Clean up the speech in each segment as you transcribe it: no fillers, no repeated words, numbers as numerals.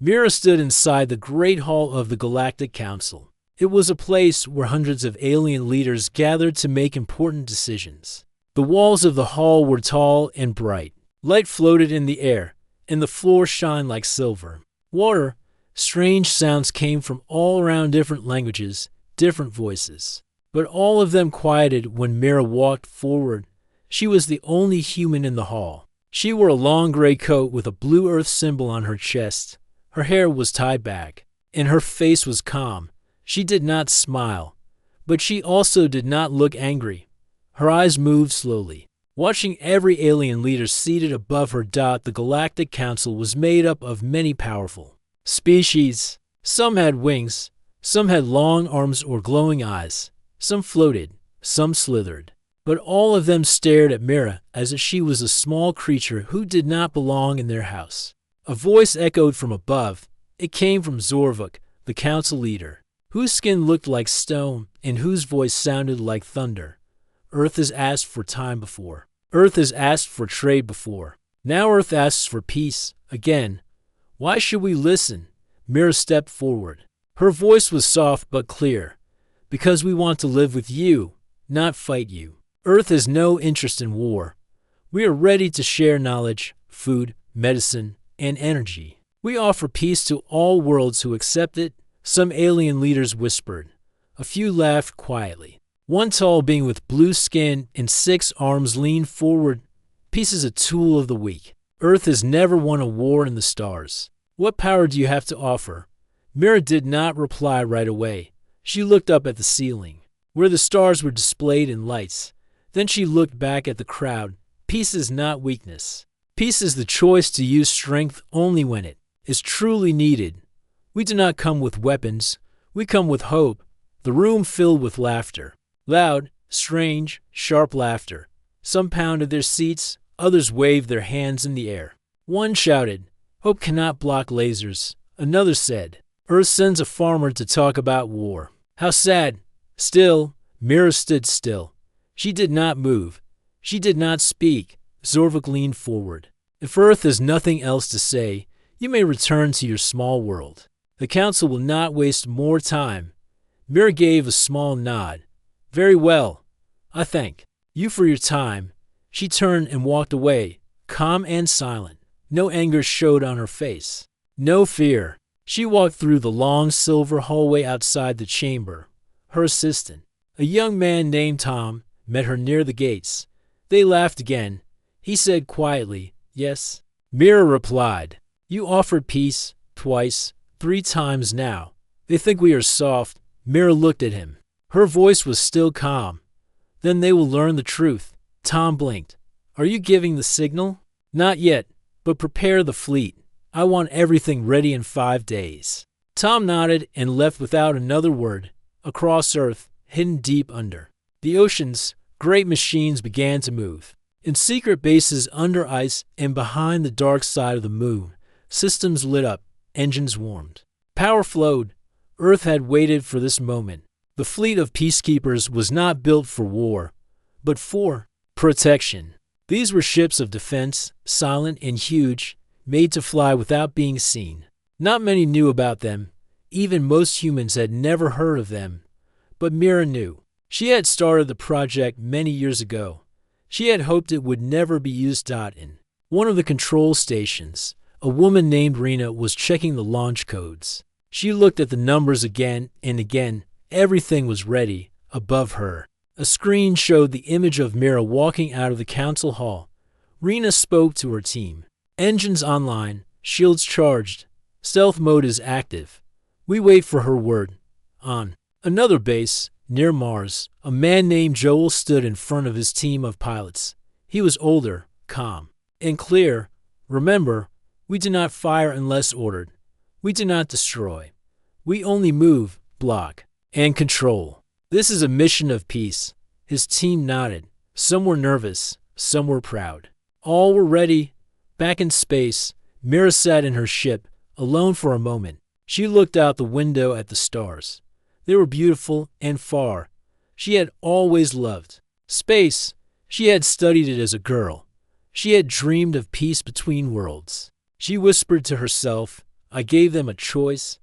Mira stood inside the Great Hall of the Galactic Council. It was a place where hundreds of alien leaders gathered to make important decisions. The walls of the hall were tall and bright. Light floated in the air, and the floor shined like silver. Water, strange sounds came from all around, different languages, different voices. But all of them quieted when Mira walked forward. She was the only human in the hall. She wore a long gray coat with a blue earth symbol on her chest. Her hair was tied back, and her face was calm. She did not smile, but she also did not look angry. Her eyes moved slowly. Watching every alien leader seated above her, the Galactic Council was made up of many powerful species. Some had wings, some had long arms or glowing eyes, some floated, some slithered. But all of them stared at Mira as if she was a small creature who did not belong in their house. A voice echoed from above. It came from Zorvuk, the council leader, whose skin looked like stone and whose voice sounded like thunder. Earth has asked for time before. Earth has asked for trade before. Now Earth asks for peace again. Why should we listen? Mira stepped forward. Her voice was soft but clear. Because we want to live with you, not fight you. Earth has no interest in war. We are ready to share knowledge, food, medicine, and energy. We offer peace to all worlds who accept it. Some alien leaders whispered. A few laughed quietly. One tall being with blue skin and 6 arms leaned forward. Peace is a tool of the weak. Earth has never won a war in the stars. What power do you have to offer? Mira did not reply right away. She looked up at the ceiling, where the stars were displayed in lights. Then she looked back at the crowd. Peace is not weakness. Peace is the choice to use strength only when it is truly needed. We do not come with weapons. We come with hope. The room filled with laughter. Loud, strange, sharp laughter. Some pounded their seats. Others waved their hands in the air. One shouted, "Hope cannot block lasers." Another said, "Earth sends a farmer to talk about war." How sad. Still, Mira stood still. She did not move. She did not speak. Zorvuk leaned forward. If Earth has nothing else to say, you may return to your small world. The council will not waste more time. Mira gave a small nod. Very well. I thank you for your time. She turned and walked away, calm and silent. No anger showed on her face. No fear. She walked through the long silver hallway outside the chamber. Her assistant, a young man named Tom, met her near the gates. They laughed again. He said quietly, "Yes." Mira replied, "You offered peace twice, 3 times now. They think we are soft." Mira looked at him. Her voice was still calm. "Then they will learn the truth." Tom blinked. "Are you giving the signal?" "Not yet, but prepare the fleet. I want everything ready in 5 days." Tom nodded and left without another word. Across Earth, hidden deep under the oceans, great machines began to move. In secret bases under ice and behind the dark side of the moon, systems lit up, engines warmed. Power flowed. Earth had waited for this moment. The fleet of peacekeepers was not built for war, but for protection. These were ships of defense, silent and huge, made to fly without being seen. Not many knew about them. Even most humans had never heard of them. But Mira knew. She had started the project many years ago. She had hoped it would never be used. In one of the control stations, a woman named Rena was checking the launch codes. She looked at the numbers again and again. Everything was ready. Above her, a screen showed the image of Mira walking out of the council hall. Rena spoke to her team. "Engines online, shields charged, stealth mode is active. We wait for her word." On another base, near Mars, a man named Joel stood in front of his team of pilots. He was older, calm, and clear. "Remember, we do not fire unless ordered. We do not destroy. We only move, block, and control. This is a mission of peace." His team nodded. Some were nervous, some were proud. All were ready. Back in space, Mira sat in her ship, alone for a moment. She looked out the window at the stars. They were beautiful and far. She had always loved space. She had studied it as a girl. She had dreamed of peace between worlds. She whispered to herself, I gave them a choice.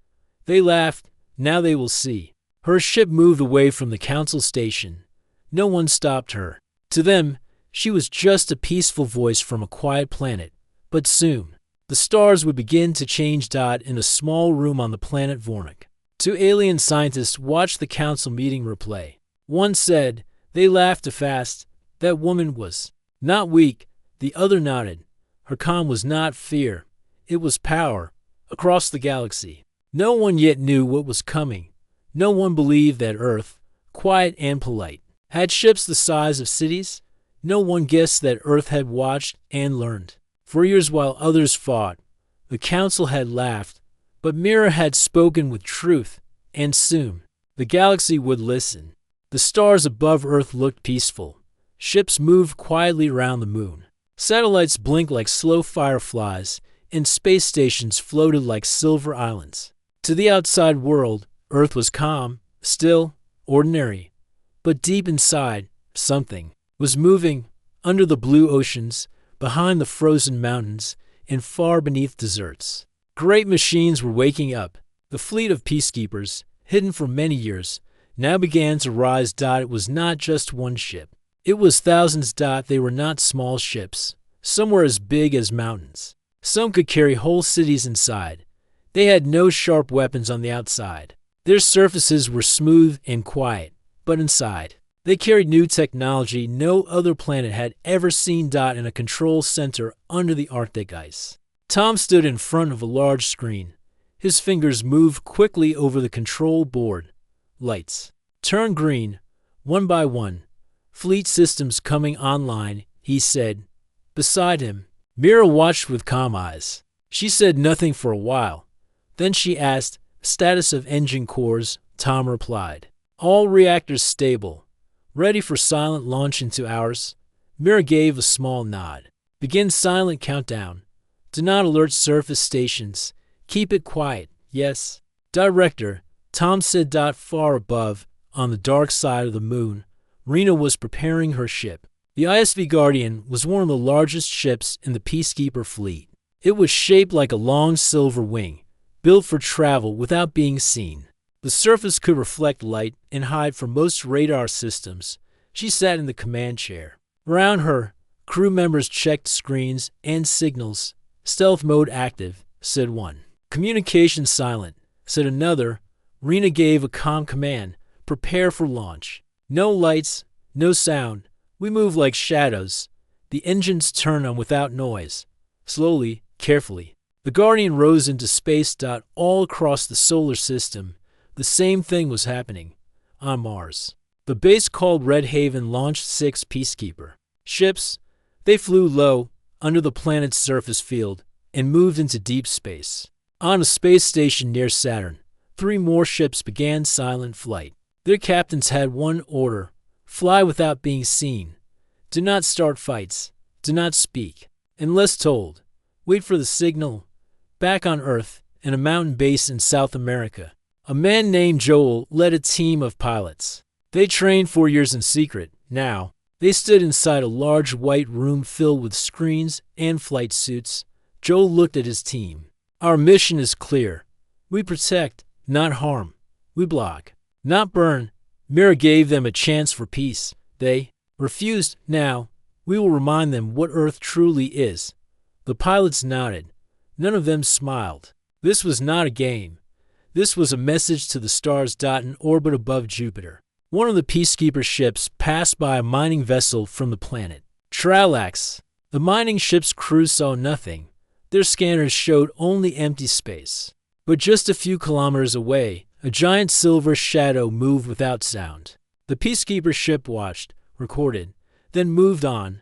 They laughed. Now they will see. Her ship moved away from the council station. No one stopped her. To them, she was just a peaceful voice from a quiet planet. But soon, the stars would begin to change. In a small room on the planet Vornik, two alien scientists watched the council meeting replay. One said, "They laughed too fast. That woman was not weak." The other nodded. Her calm was not fear. It was power. Across the galaxy, no one yet knew what was coming. No one believed that Earth, quiet and polite, had ships the size of cities. No one guessed that Earth had watched and learned. For years while others fought, the council had laughed, but Mira had spoken with truth, and soon, the galaxy would listen. The stars above Earth looked peaceful. Ships moved quietly around the moon. Satellites blinked like slow fireflies, and space stations floated like silver islands. To the outside world, Earth was calm, still, ordinary. But deep inside, something was moving under the blue oceans, behind the frozen mountains, and far beneath deserts. Great machines were waking up. The fleet of peacekeepers, hidden for many years, now began to rise. It was not just one ship. It was thousands. They were not small ships. Some were as big as mountains. Some could carry whole cities inside. They had no sharp weapons on the outside. Their surfaces were smooth and quiet, but inside, they carried new technology no other planet had ever seen. In a control center under the Arctic ice, Tom stood in front of a large screen. His fingers moved quickly over the control board. Lights turned green, one by one. Fleet systems coming online, he said. Beside him, Mira watched with calm eyes. She said nothing for a while. Then she asked, "Status of engine cores?" Tom replied, "All reactors stable. Ready for silent launch in 2 hours." Mira gave a small nod. "Begin silent countdown. Do not alert surface stations. Keep it quiet, yes." "Director," Tom said. Far above, on the dark side of the moon, Rena was preparing her ship. The ISV Guardian was one of the largest ships in the Peacekeeper fleet. It was shaped like a long silver wing, built for travel without being seen. The surface could reflect light and hide from most radar systems. She sat in the command chair. Around her, crew members checked screens and signals. "Stealth mode active," said one. "Communication silent," said another. Rena gave a calm command. "Prepare for launch. No lights, no sound. We move like shadows." The engines turned on without noise. Slowly, carefully, the Guardian rose into space. All across the solar system, the same thing was happening. On Mars, the base called Red Haven launched 6 Peacekeeper ships. They flew low, under the planet's surface field, and moved into deep space. On a space station near Saturn, 3 more ships began silent flight. Their captains had one order: fly without being seen. Do not start fights. Do not speak, unless told. Wait for the signal. Back on Earth, in a mountain base in South America, a man named Joel led a team of pilots. They trained 4 years in secret. Now, they stood inside a large white room filled with screens and flight suits. Joel looked at his team. "Our mission is clear. We protect, not harm. We block, not burn." Mira gave them a chance for peace. They refused. "Now, we will remind them what Earth truly is." The pilots nodded. None of them smiled. This was not a game. This was a message to the stars. In orbit above Jupiter, one of the Peacekeeper ships passed by a mining vessel from the planet Tralax. The mining ship's crew saw nothing. Their scanners showed only empty space. But just a few kilometers away, a giant silver shadow moved without sound. The Peacekeeper ship watched, recorded, then moved on.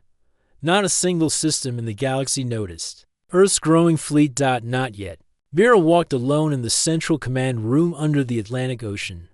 Not a single system in the galaxy noticed. Earth's growing fleet. Not yet. Mira walked alone in the central command room under the Atlantic Ocean.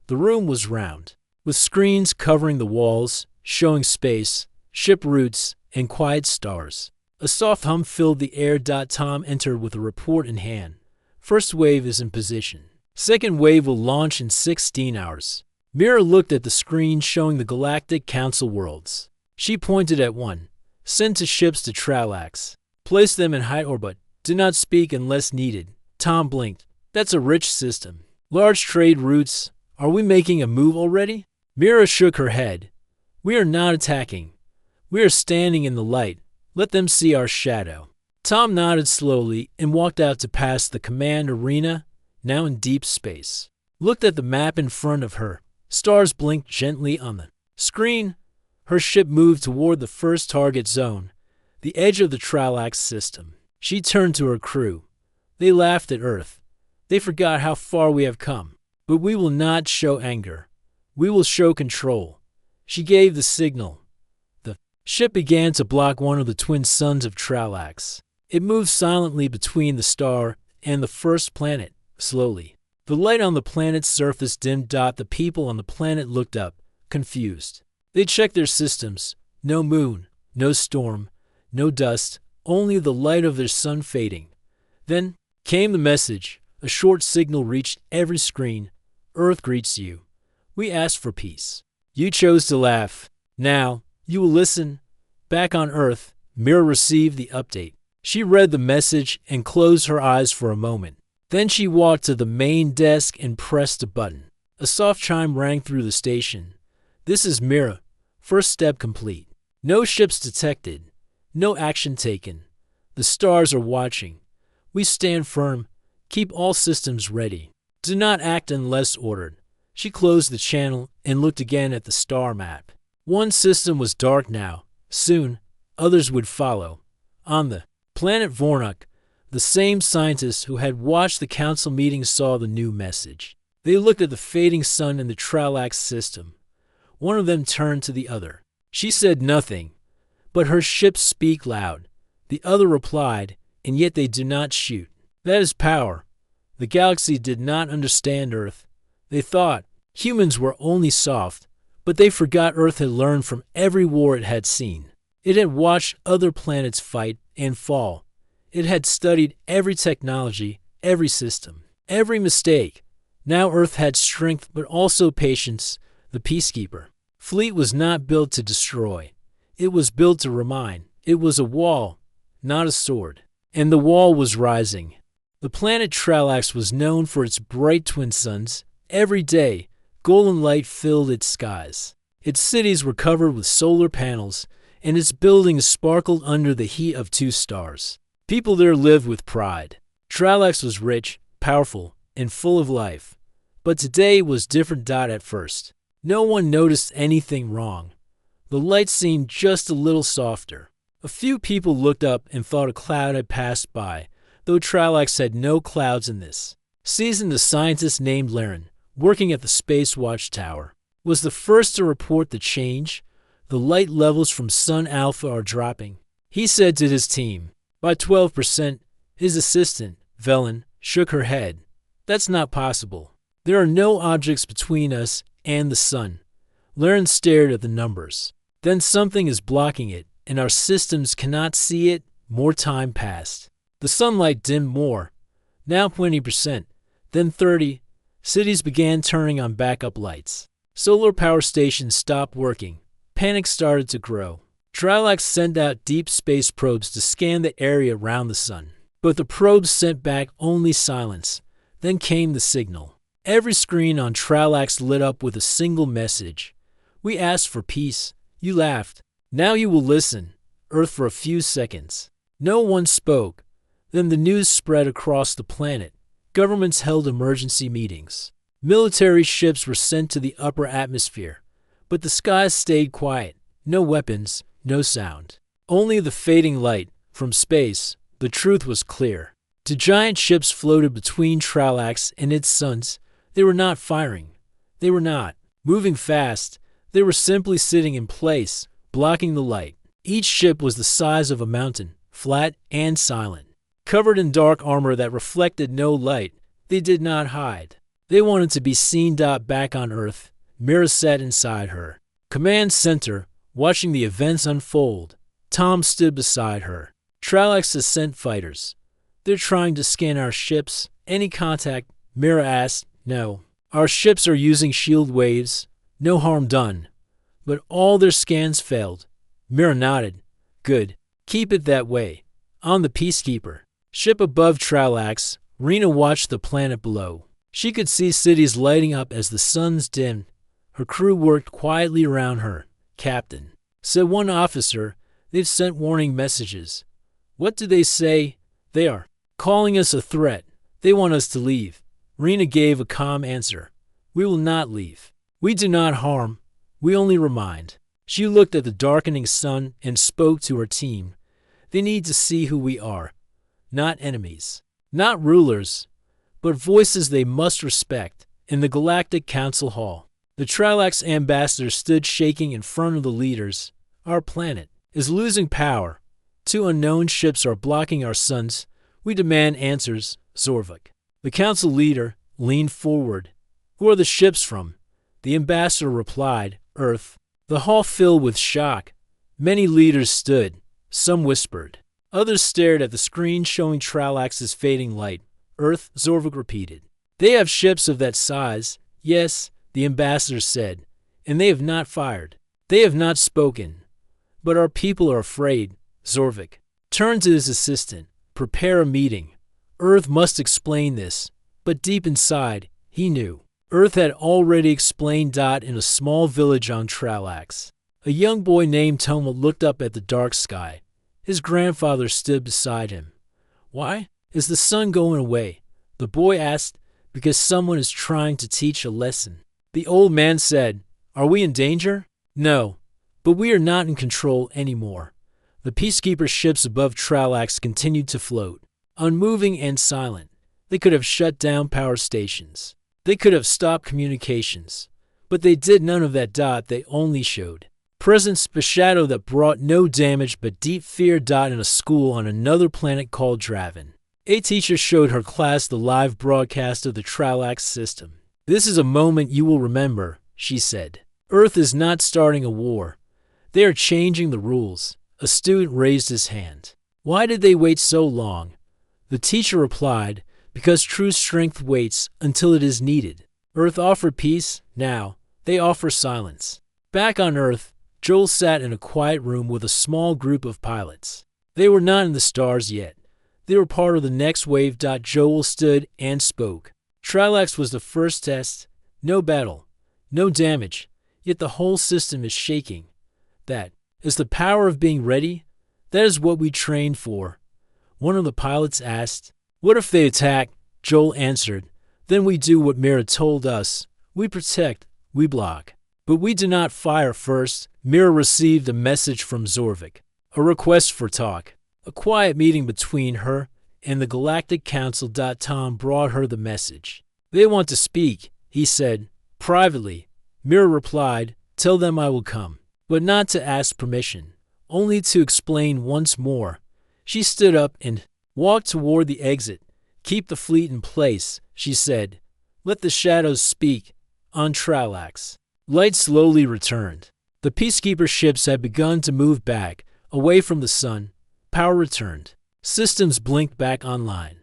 The room was round, with screens covering the walls, showing space, ship routes, and quiet stars. A soft hum filled the air. Tom entered with a report in hand. "First wave is in position. Second wave will launch in 16 hours. Mira looked at the screen showing the Galactic Council worlds. She pointed at one. "Send 2 ships to Tralax. Place them in high orbit. Do not speak unless needed." Tom blinked. That's a rich system. Large trade routes. Are we making a move already? Mira shook her head. We are not attacking. We are standing in the light. Let them see our shadow. Tom nodded slowly and walked out to pass the command arena, now in deep space. Looked at the map in front of her. Stars blinked gently on the screen. Her ship moved toward the first target zone, the edge of the Tralax system. She turned to her crew. They laughed at Earth. They forgot how far we have come. But we will not show anger. We will show control. She gave the signal. The ship began to block one of the twin suns of Tralax. It moved silently between the star and the first planet, slowly. The light on the planet's surface dimmed. The people on the planet looked up, confused. They checked their systems. No moon, no storm, no dust, only the light of their sun fading. Then came the message. A short signal reached every screen. Earth greets you. We asked for peace. You chose to laugh. Now, you will listen. Back on Earth, Mira received the update. She read the message and closed her eyes for a moment. Then she walked to the main desk and pressed a button. A soft chime rang through the station. This is Mira. First step complete. No ships detected. No action taken. The stars are watching. We stand firm. Keep all systems ready. Do not act unless ordered. She closed the channel and looked again at the star map. One system was dark now. Soon, others would follow. On the planet Vornuk, the same scientists who had watched the council meeting saw the new message. They looked at the fading sun in the Tralax system. One of them turned to the other. She said nothing, but her ships speak loud. The other replied, and yet they do not shoot. That is power. The galaxy did not understand Earth. They thought humans were only soft, but they forgot Earth had learned from every war it had seen. It had watched other planets fight and fall. It had studied every technology, every system, every mistake. Now Earth had strength but also patience, the peacekeeper. Fleet was not built to destroy. It was built to remind. It was a wall, not a sword. And the wall was rising. The planet Tralax was known for its bright twin suns. Every day, golden light filled its skies. Its cities were covered with solar panels, and its buildings sparkled under the heat of two stars. People there lived with pride. Tralax was rich, powerful, and full of life. But today was different. At first, no one noticed anything wrong. The light seemed just a little softer. A few people looked up and thought a cloud had passed by, though Tralax had no clouds in this season. The scientist named Laren, working at the Space Watch Tower, was the first to report the change. The light levels from Sun Alpha are dropping, he said to his team. By 12%, his assistant, Velen, shook her head. That's not possible. There are no objects between us and the sun. Laren stared at the numbers. Then something is blocking it, and our systems cannot see it. More time passed. The sunlight dimmed more. Now 20%, then 30%. Cities began turning on backup lights. Solar power stations stopped working. Panic started to grow. Tralax sent out deep space probes to scan the area around the sun. But the probes sent back only silence. Then came the signal. Every screen on Tralax lit up with a single message. We asked for peace. You laughed. Now you will listen. Earth for a few seconds. No one spoke. Then the news spread across the planet. Governments held emergency meetings. Military ships were sent to the upper atmosphere. But the skies stayed quiet. No weapons, no sound. Only the fading light. From space, the truth was clear. Two giant ships floated between Tralax and its suns. They were not firing. They were not moving fast. They were simply sitting in place, blocking the light. Each ship was the size of a mountain, flat and silent. Covered in dark armor that reflected no light, they did not hide. They wanted to be seen. Back on Earth, Mira sat inside her command center, watching the events unfold. Tom stood beside her. Tralax has sent fighters. They're trying to scan our ships. Any contact? Mira asked. No. Our ships are using shield waves. No harm done. But all their scans failed. Mira nodded. Good. Keep it that way. On the Peacekeeper. Ship above Tralax, Rena watched the planet below. She could see cities lighting up as the suns dimmed. Her crew worked quietly around her. "Captain," said one officer, "they've sent warning messages." "What do they say?" "They are calling us a threat. They want us to leave." Rena gave a calm answer. "We will not leave. We do not harm. We only remind." She looked at the darkening sun and spoke to her team. "They need to see who we are. Not enemies. Not rulers. But voices they must respect." In the Galactic Council Hall, the Tralax ambassador stood shaking in front of the leaders. "Our planet is losing power. 2 unknown ships are blocking our suns. We demand answers, Zorvik." The council leader leaned forward. "Who are the ships from?" The ambassador replied, "Earth." The hall filled with shock. Many leaders stood. Some whispered. Others stared at the screen showing Tralax's fading light. "Earth," Zorvik repeated. "They have ships of that size." "Yes," the ambassador said, "and they have not fired. They have not spoken. But our people are afraid." Zorvik turned to his assistant. "Prepare a meeting. Earth must explain this." But deep inside, he knew. Earth had already explained. In a small village on Tralax, a young boy named Toma looked up at the dark sky. His grandfather stood beside him. "Why is the sun going away?" the boy asked. "Because someone is trying to teach a lesson." The old man said, "Are we in danger?" "No, but we are not in control anymore." The peacekeeper ships above Tralax continued to float, unmoving and silent. They could have shut down power stations. They could have stopped communications. But they did none of that. They only showed presence, a shadow that brought no damage but deep fear. In a school on another planet called Draven, a teacher showed her class the live broadcast of the Tralax system. "This is a moment you will remember," she said. "Earth is not starting a war. They are changing the rules." A student raised his hand. "Why did they wait so long?" The teacher replied, "Because true strength waits until it is needed." Earth offered peace. Now they offer silence. Back on Earth, Joel sat in a quiet room with a small group of pilots. They were not in the stars yet. They were part of the next wave. Joel stood and spoke. "Tralax was the first test. No battle, no damage, yet the whole system is shaking. That is the power of being ready. That is what we trained for." One of the pilots asked, "What if they attack?" Joel answered, "Then we do what Mira told us. We protect, we block. But we do not fire first." Mira received a message from Zorvik, a request for talk. A quiet meeting between her and the Galactic Council. Tom brought her the message. "They want to speak," he said, "privately." Mira replied, "Tell them I will come, but not to ask permission, only to explain once more." She stood up and walked toward the exit. "Keep the fleet in place," she said. "Let the shadows speak." On Tralax, light slowly returned. The peacekeeper ships had begun to move back, away from the sun. Power returned. Systems blinked back online.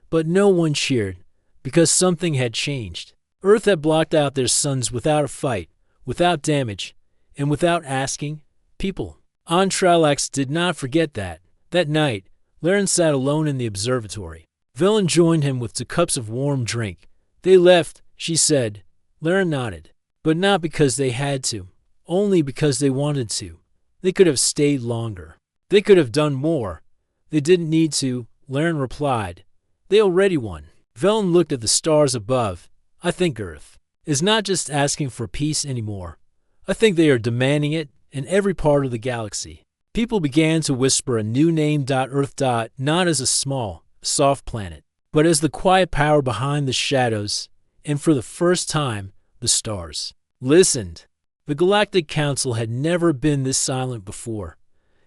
But no one cheered, because something had changed. Earth had blocked out their suns without a fight, without damage, and without asking people. On Tralax did not forget that. That night, Laren sat alone in the observatory. Velen joined him with 2 cups of warm drink. "They left," she said. Laren nodded. "But not because they had to. Only because they wanted to. They could have stayed longer. They could have done more. They didn't need to," Laren replied. "They already won." Velen looked at the stars above. "I think Earth is not just asking for peace anymore. I think they are demanding it in every part of the galaxy." People began to whisper a new name. Earth. Not as a small, soft planet, but as the quiet power behind the shadows, and for the first time, the stars listened. The Galactic Council had never been this silent before.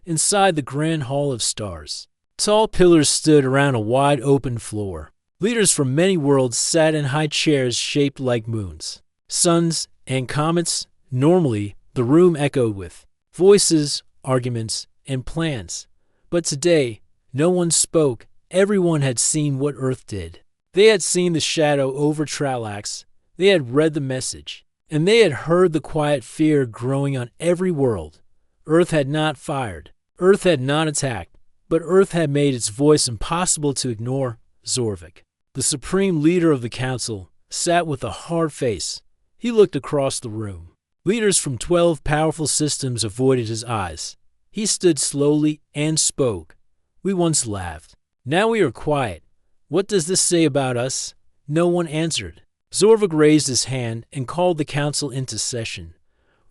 Inside the Grand Hall of Stars, tall pillars stood around a wide open floor. Leaders from many worlds sat in high chairs shaped like moons, suns, and comets. Normally, the room echoed with voices, arguments, and plans. But today, no one spoke. Everyone had seen what Earth did. They had seen the shadow over Tralax. They had read the message. And they had heard the quiet fear growing on every world. Earth had not fired. Earth had not attacked. But Earth had made its voice impossible to ignore. Zorvik The supreme leader of the council sat with a hard face. He looked across the room. Leaders from 12 powerful systems avoided his eyes. He stood slowly and spoke. We once laughed. Now we are quiet. What does this say about us? No one answered. Zorvik raised his hand and called the council into session.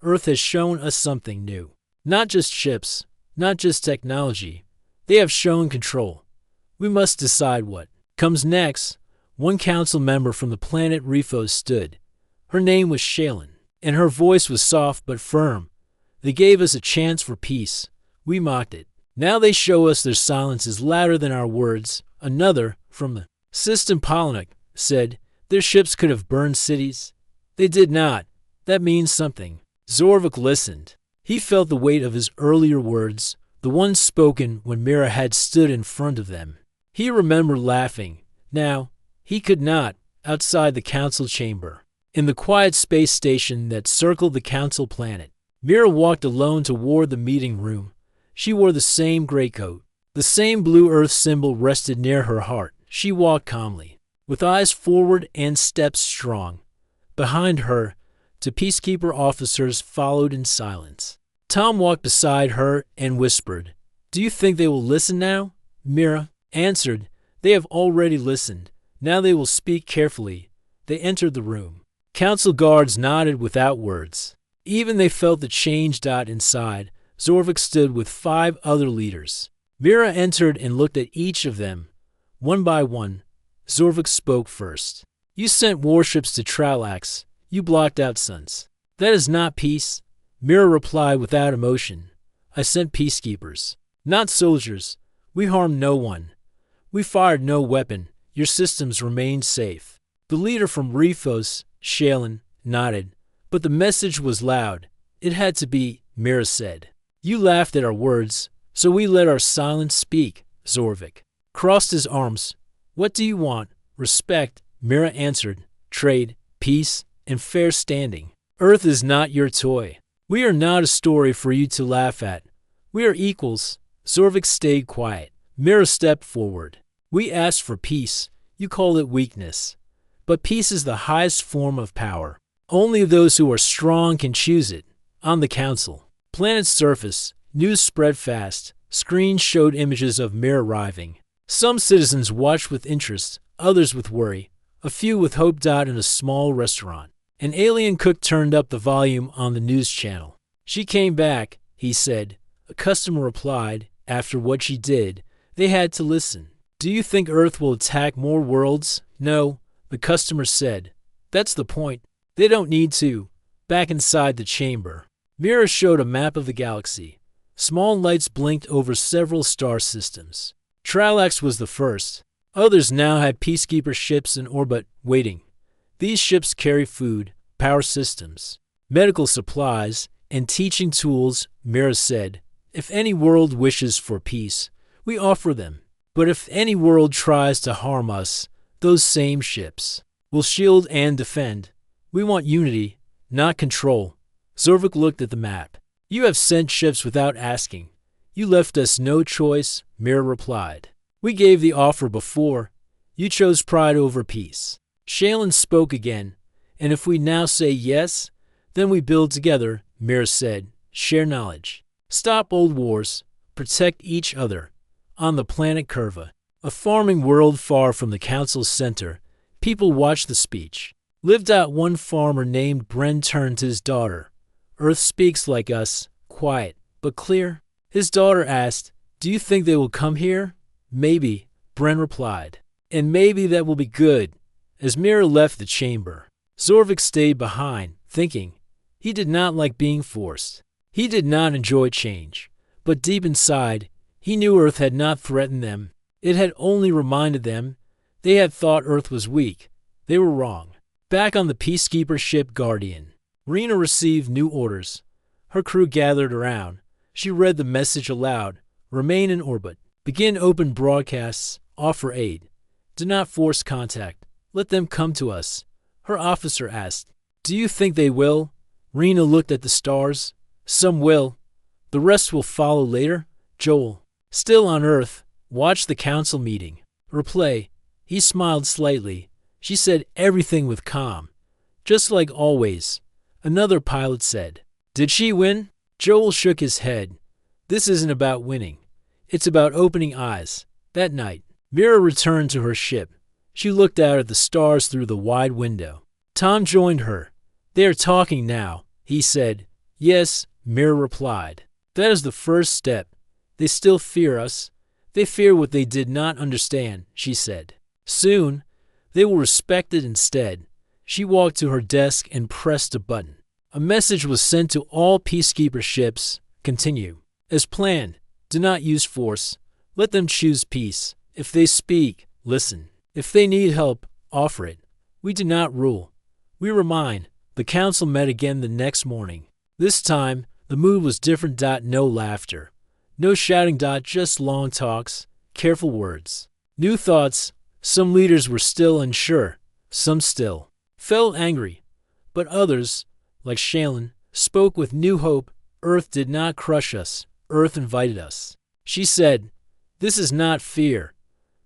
Earth has shown us something new. Not just ships, not just technology. They have shown control. We must decide what comes next. One council member from the planet Refos stood. Her name was Shaylin, and her voice was soft but firm. They gave us a chance for peace. We mocked it. Now they show us their silence is louder than our words. Another, from the system Polonic, said, their ships could have burned cities. They did not. That means something. Zorvik listened. He felt the weight of his earlier words, the ones spoken when Mira had stood in front of them. He remembered laughing. Now, he could not, outside the council chamber. In the quiet space station that circled the council planet, Mira walked alone toward the meeting room. She wore the same greatcoat. The same blue earth symbol rested near her heart. She walked calmly, with eyes forward and steps strong. Behind her, two peacekeeper officers followed in silence. Tom walked beside her and whispered, "Do you think they will listen now?" Mira answered, "They have already listened. Now they will speak carefully." They entered the room. Council guards nodded without words. Even they felt the change. Inside, Zorvik stood with 5 other leaders. Mira entered and looked at each of them. One by one, Zorvik spoke first. "You sent warships to Tralax. You blocked out suns. That is not peace." Mira replied without emotion. "I sent peacekeepers, not soldiers. We harmed no one. We fired no weapon. Your systems remained safe." The leader from Refos, Shaylin, nodded. But the message was loud. It had to be, Mira said. "You laughed at our words, so we let our silence speak." Zorvik crossed his arms. "What do you want?" "Respect," Mira answered. "Trade, peace, and fair standing. Earth is not your toy. We are not a story for you to laugh at. We are equals." Zorvik stayed quiet. Mira stepped forward. "We asked for peace. You call it weakness. But peace is the highest form of power. Only those who are strong can choose it." On the council planet's surface, news spread fast. Screens showed images of Mira arriving. Some citizens watched with interest, others with worry, a few with hope. In a small restaurant, an alien cook turned up the volume on the news channel. "She came back," he said. A customer replied, "After what she did, they had to listen." "Do you think Earth will attack more worlds?" "No," the customer said. "That's the point. They don't need to." Back inside the chamber, Mira showed a map of the galaxy. Small lights blinked over several star systems. Tralax was the first. Others now had peacekeeper ships in orbit, waiting. These ships carry food, power systems, medical supplies, and teaching tools. Mira said, "If any world wishes for peace, we offer them. But if any world tries to harm us, those same ships will shield and defend. We want unity, not control." Zorvik looked at the map. "You have sent ships without asking. You left us no choice," Mira replied. "We gave the offer before. You chose pride over peace." Shaylin spoke again. "And if we now say yes, then we build together," Mira said. "Share knowledge. Stop old wars. Protect each other." On the planet Curva, a farming world far from the council's center, people watched the speech. Lived out one farmer named Bren turned to his daughter. "Earth speaks like us, quiet, but clear." His daughter asked, "Do you think they will come here?" "Maybe," Bren replied. "And maybe that will be good." As Mira left the chamber, Zorvik stayed behind, thinking. He did not like being forced. He did not enjoy change. But deep inside, he knew Earth had not threatened them. It had only reminded them. They had thought Earth was weak. They were wrong. Back on the peacekeeper ship Guardian, Rena received new orders. Her crew gathered around. She read the message aloud. "Remain in orbit. Begin open broadcasts. Offer aid. Do not force contact. Let them come to us." Her officer asked, "Do you think they will?" Rena looked at the stars. "Some will. The rest will follow later." Joel, still on Earth, watched the council meeting. Replay. He smiled slightly. She said everything with calm. Just like always, another pilot said. Did she win? Joel shook his head. This isn't about winning. It's about opening eyes. That night, Mira returned to her ship. She looked out at the stars through the wide window. Tom joined her. They are talking now, he said. Yes, Mira replied. That is the first step. They still fear us. They fear what they did not understand, she said. Soon, they will respect it instead. She walked to her desk and pressed a button. A message was sent to all peacekeeper ships. Continue. As planned, do not use force. Let them choose peace. If they speak, listen. If they need help, offer it. We do not rule. We remind. The council met again the next morning. This time, the mood was different. No laughter. No shouting. Just long talks, careful words. New thoughts. Some leaders were still unsure. Some still felt angry. But others, like Shaylin, spoke with new hope. Earth did not crush us. Earth invited us. She said, this is not fear.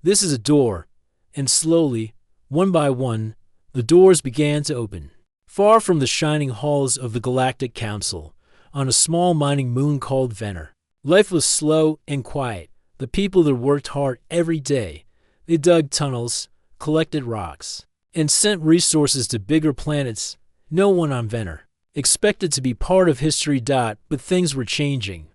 This is a door. And slowly, one by one, the doors began to open. Far from the shining halls of the Galactic Council, on a small mining moon called Venner, life was slow and quiet. The people there worked hard every day. They dug tunnels, collected rocks, and sent resources to bigger planets. No one on Venner expected to be part of history. But things were changing.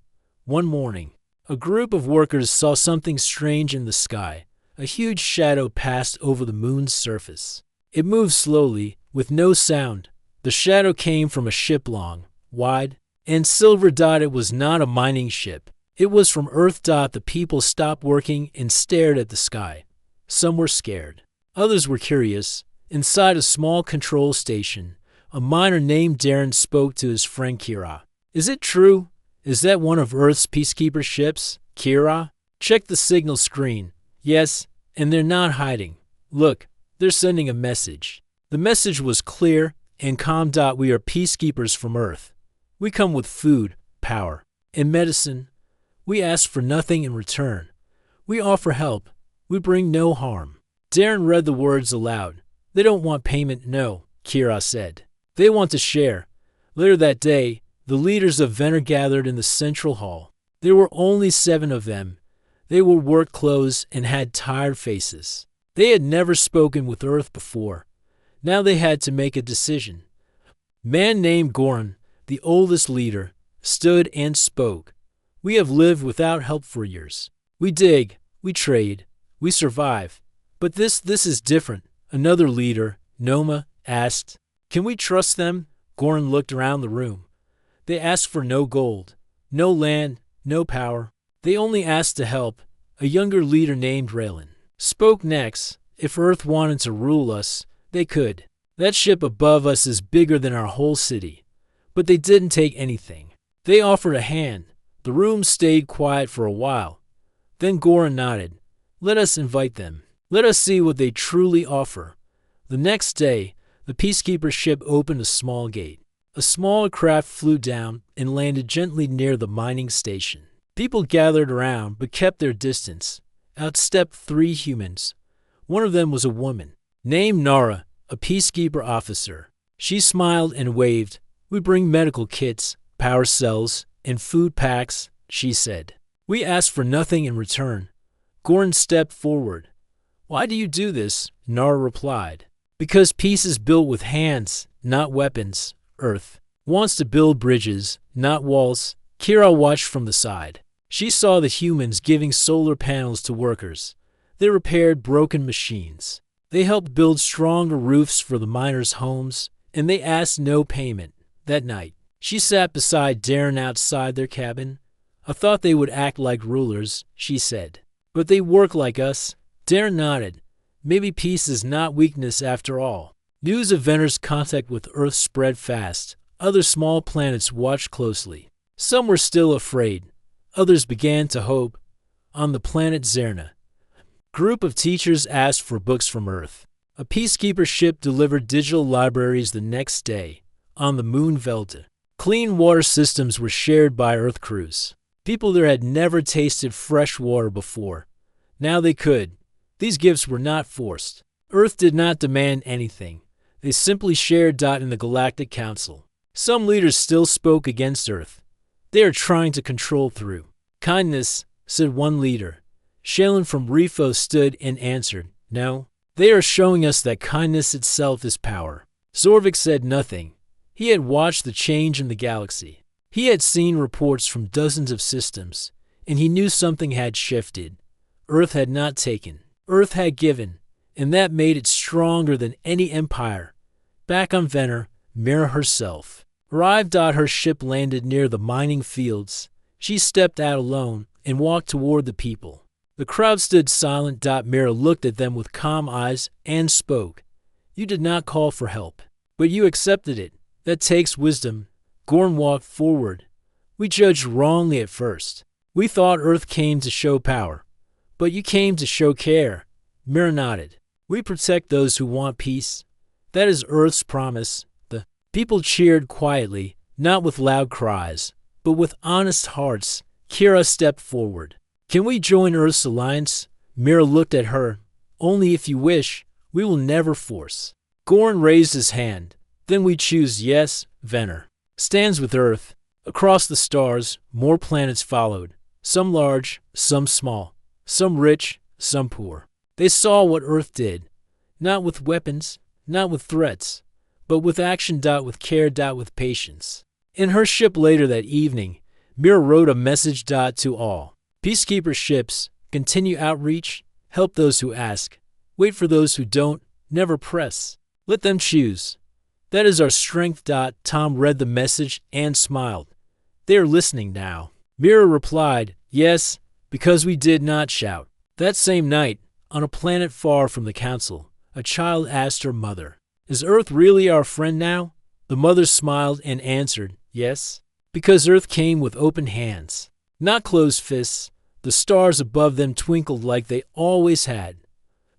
One morning, a group of workers saw something strange in the sky. A huge shadow passed over the moon's surface. It moved slowly, with no sound. The shadow came from a ship long, wide, and silver. It was not a mining ship. It was from Earth. The people stopped working and stared at the sky. Some were scared. Others were curious. Inside a small control station, a miner named Darren spoke to his friend Kira. Is it true? Is that one of Earth's peacekeeper ships? Kira? Check the signal screen. Yes, and they're not hiding. Look, they're sending a message. The message was clear and calm. We are peacekeepers from Earth. We come with food, power, and medicine. We ask for nothing in return. We offer help. We bring no harm. Darren read the words aloud. They don't want payment, no, Kira said. They want to share. Later that day, the leaders of Venner gathered in the central hall. There were only 7 of them. They wore work clothes and had tired faces. They had never spoken with Earth before. Now they had to make a decision. A man named Goran, the oldest leader, stood and spoke. We have lived without help for years. We dig, we trade, we survive. But this is different. Another leader, Noma, asked. Can we trust them? Goran looked around the room. They asked for no gold, no land, no power. They only asked to help. A younger leader named Raylan spoke next. If Earth wanted to rule us, they could. That ship above us is bigger than our whole city. But they didn't take anything. They offered a hand. The room stayed quiet for a while. Then Goran nodded. Let us invite them. Let us see what they truly offer. The next day, the peacekeeper ship opened a small gate. A small craft flew down and landed gently near the mining station. People gathered around but kept their distance. Out stepped 3 humans. One of them was a woman, named Nara, a peacekeeper officer. She smiled and waved. We bring medical kits, power cells, and food packs, she said. We ask for nothing in return. Goran stepped forward. Why do you do this? Nara replied. Because peace is built with hands, not weapons. Earth wants to build bridges, not walls. Kira watched from the side. She saw the humans giving solar panels to workers. They repaired broken machines. They helped build stronger roofs for the miners' homes, and they asked no payment. That night, she sat beside Darren outside their cabin. I thought they would act like rulers, she said. But they work like us. Darren nodded. Maybe peace is not weakness after all. News of Venner's contact with Earth spread fast. Other small planets watched closely. Some were still afraid. Others began to hope. On the planet Zerna, a group of teachers asked for books from Earth. A peacekeeper ship delivered digital libraries the next day. On the moon Velta, clean water systems were shared by Earth crews. People there had never tasted fresh water before. Now they could. These gifts were not forced. Earth did not demand anything. They simply shared. In the Galactic Council, some leaders still spoke against Earth. They are trying to control through kindness, said one leader. Shailen from Refo stood and answered, no, they are showing us that kindness itself is power. Zorvik said nothing. He had watched the change in the galaxy. He had seen reports from dozens of systems, and he knew something had shifted. Earth had not taken. Earth had given, and that made it stronger than any empire. Back on Venner, Mira herself arrived. Her ship landed near the mining fields. She stepped out alone and walked toward the people. The crowd stood silent. Mira looked at them with calm eyes and spoke. You did not call for help, but you accepted it. That takes wisdom. Gorn walked forward. We judged wrongly at first. We thought Earth came to show power, but you came to show care. Mira nodded. We protect those who want peace. That is Earth's promise. The people cheered quietly, not with loud cries, but with honest hearts. Kira stepped forward. Can we join Earth's alliance? Mira looked at her. Only if you wish. We will never force. Gorn raised his hand. Then we choose yes. Venner stands with Earth. Across the stars, more planets followed. Some large, some small. Some rich, some poor. They saw what Earth did. Not with weapons, not with threats, but with action. With care. With patience. In her ship later that evening, Mira wrote a message. To all peacekeeper ships, continue outreach, help those who ask, wait for those who don't, never press. Let them choose. That is our strength. Tom read the message and smiled. They are listening now. Mira replied, yes, because we did not shout. That same night, on a planet far from the council, a child asked her mother, is Earth really our friend now? The mother smiled and answered, yes, because Earth came with open hands, not closed fists. The stars above them twinkled like they always had.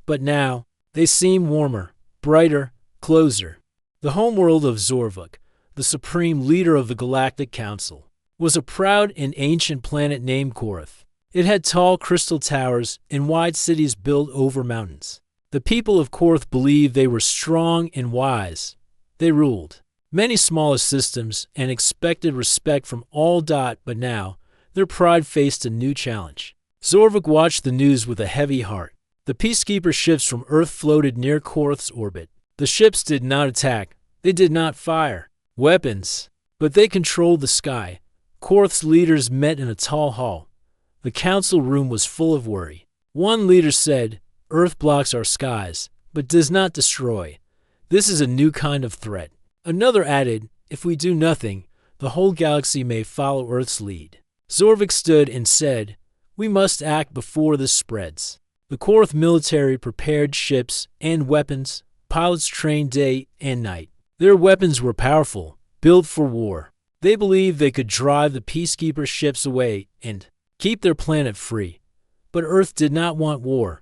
But now, they seem warmer, brighter, closer. The homeworld of Zorvik, the supreme leader of the Galactic Council, was a proud and ancient planet named Korath. It had tall crystal towers and wide cities built over mountains. The people of Korath believed they were strong and wise. They ruled many smaller systems and expected respect from all. But now, their pride faced a new challenge. Zorvik watched the news with a heavy heart. The peacekeeper ships from Earth floated near Korath's orbit. The ships did not attack. They did not fire weapons, but they controlled the sky. Korath's leaders met in a tall hall. The council room was full of worry. One leader said, Earth blocks our skies, but does not destroy. This is a new kind of threat. Another added, if we do nothing, the whole galaxy may follow Earth's lead. Zorvik stood and said, we must act before this spreads. The Korath military prepared ships and weapons. Pilots trained day and night. Their weapons were powerful, built for war. They believed they could drive the peacekeeper ships away and keep their planet free. But Earth did not want war.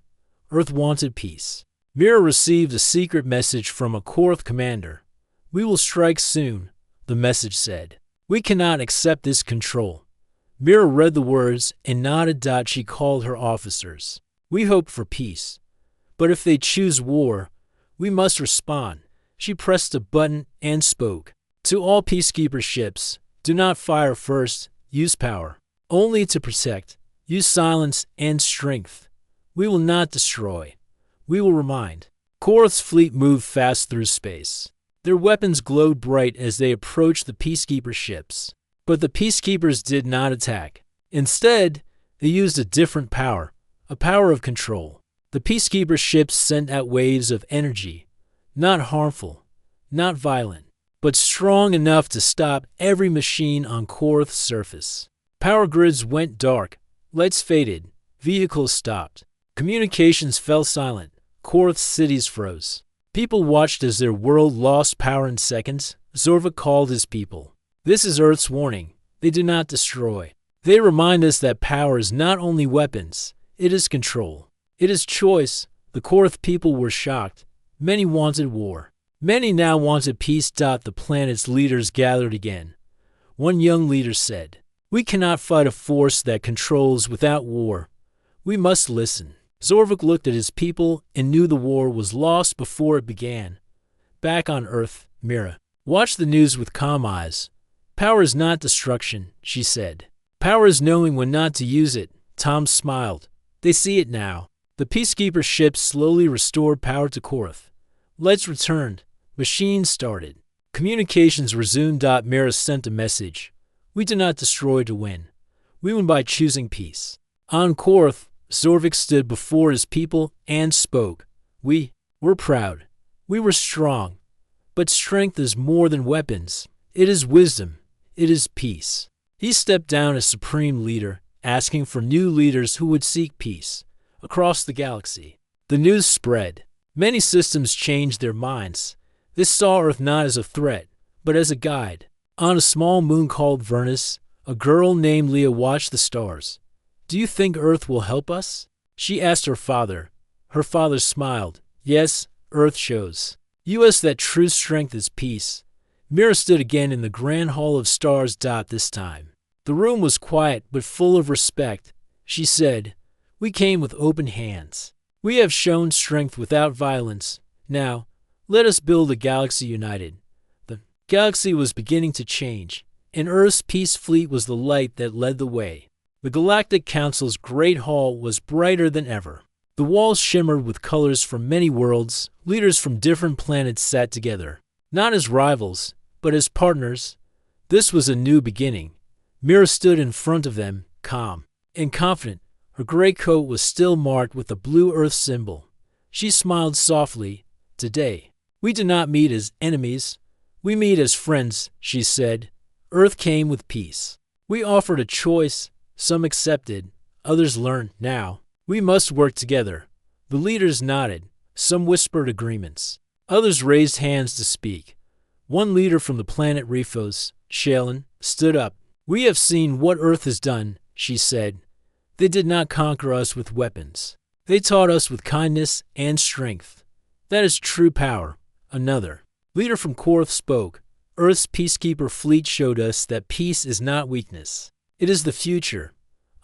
Earth wanted peace. Mira received a secret message from a Korath commander. We will strike soon, the message said. We cannot accept this control. Mira read the words and nodded. She called her officers. We hope for peace. But if they choose war, we must respond. She pressed a button and spoke. To all peacekeeper ships, do not fire first, use power. Only to protect, use silence and strength. We will not destroy. We will remind. Korath's fleet moved fast through space. Their weapons glowed bright as they approached the peacekeeper ships. But the peacekeepers did not attack. Instead, they used a different power, a power of control. The peacekeeper ships sent out waves of energy, not harmful, not violent, but strong enough to stop every machine on Korath's surface. Power grids went dark, lights faded, vehicles stopped. Communications fell silent, Korath's cities froze. People watched as their world lost power in seconds. Zorvik called his people. This is Earth's warning. They do not destroy. They remind us that power is not only weapons, it is control. It is choice. The Korath people were shocked. Many wanted war. Many now wanted peace. The planet's leaders gathered again. One young leader said, we cannot fight a force that controls without war. We must listen. Zorvik looked at his people and knew the war was lost before it began. Back on Earth, Mira watched the news with calm eyes. Power is not destruction, she said. Power is knowing when not to use it. Tom smiled. They see it now. The Peacekeeper ships slowly restored power to Korath. Lights returned. Machines started. Communications resumed. Mira sent a message. We do not destroy to win. We win by choosing peace. On Korath, Zorvik stood before his people and spoke. We were proud. We were strong. But strength is more than weapons. It is wisdom. It is peace. He stepped down as supreme leader, asking for new leaders who would seek peace. Across the galaxy, the news spread. Many systems changed their minds. They saw Earth not as a threat, but as a guide. On a small moon called Vernus, a girl named Leah watched the stars. Do you think Earth will help us? She asked her father. Her father smiled. Yes, Earth shows us that true strength is peace. Mira stood again in the grand hall of stars. This time, the room was quiet but full of respect. She said, We came with open hands. We have shown strength without violence. Now, let us build a galaxy united. The galaxy was beginning to change, and Earth's peace fleet was the light that led the way. The Galactic Council's great hall was brighter than ever. The walls shimmered with colors from many worlds. Leaders from different planets sat together, not as rivals, but as partners. This was a new beginning. Mira stood in front of them, calm and confident. Her gray coat was still marked with the blue Earth symbol. She smiled softly. Today, we do not meet as enemies. We meet as friends, she said. Earth came with peace. We offered a choice. Some accepted. Others learned. Now, we must work together. The leaders nodded. Some whispered agreements. Others raised hands to speak. One leader from the planet Rifos, Shalyn, stood up. We have seen what Earth has done, she said. They did not conquer us with weapons. They taught us with kindness and strength. That is true power. Another leader from Korath spoke. Earth's peacekeeper fleet showed us that peace is not weakness. It is the future.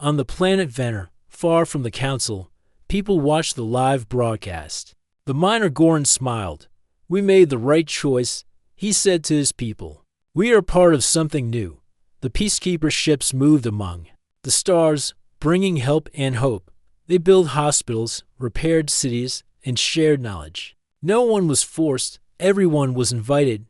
On the planet Venner, far from the council, people watched the live broadcast. The miner Goran smiled. We made the right choice, he said to his people. We are part of something new. The peacekeeper ships moved among the stars, bringing help and hope. They built hospitals, repaired cities, and shared knowledge. No one was forced. Everyone was invited.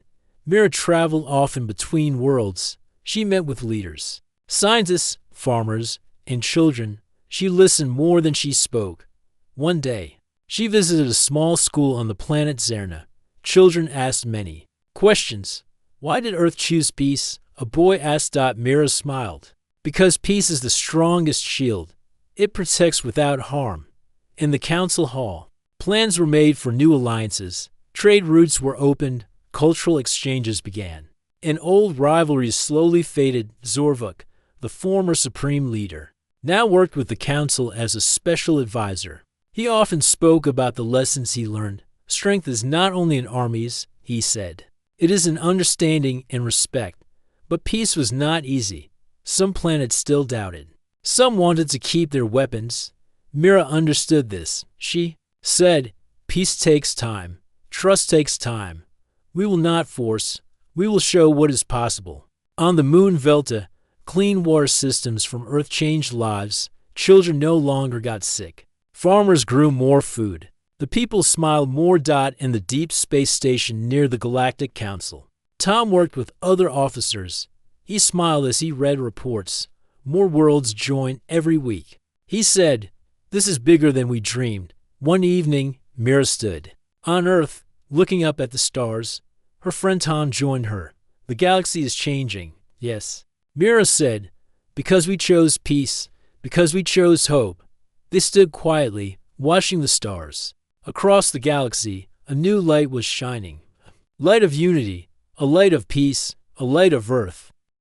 Mira traveled often between worlds. She met with leaders, scientists, farmers, and children. She listened more than she spoke. One day, she visited a small school on the planet Zerna. Children asked many questions. Why did Earth choose peace? A boy asked. Mira smiled. Because peace is the strongest shield. It protects without harm. In the council hall, plans were made for new alliances. Trade routes were opened. Cultural exchanges began. And old rivalries slowly faded. Zorvik, the former supreme leader, now worked with the council as a special advisor. He often spoke about the lessons he learned. Strength is not only in armies, he said. It is in understanding and respect. But peace was not easy. Some planets still doubted. Some wanted to keep their weapons. Mira understood this. She said, Peace takes time. Trust takes time. We will not force. We will show what is possible. On the moon Velta, clean water systems from Earth changed lives. Children no longer got sick. Farmers grew more food. The people smiled more. In the deep space station near the Galactic Council, Tom worked with other officers. He smiled as he read reports. More worlds join every week. He said, This is bigger than we dreamed. One evening, Mira stood on Earth, looking up at the stars. Her friend Tom joined her. The galaxy is changing. Yes, Mira said, because we chose peace, because we chose hope. They stood quietly, watching the stars. Across the galaxy, a new light was shining. Light of unity, a light of peace, a light of Earth.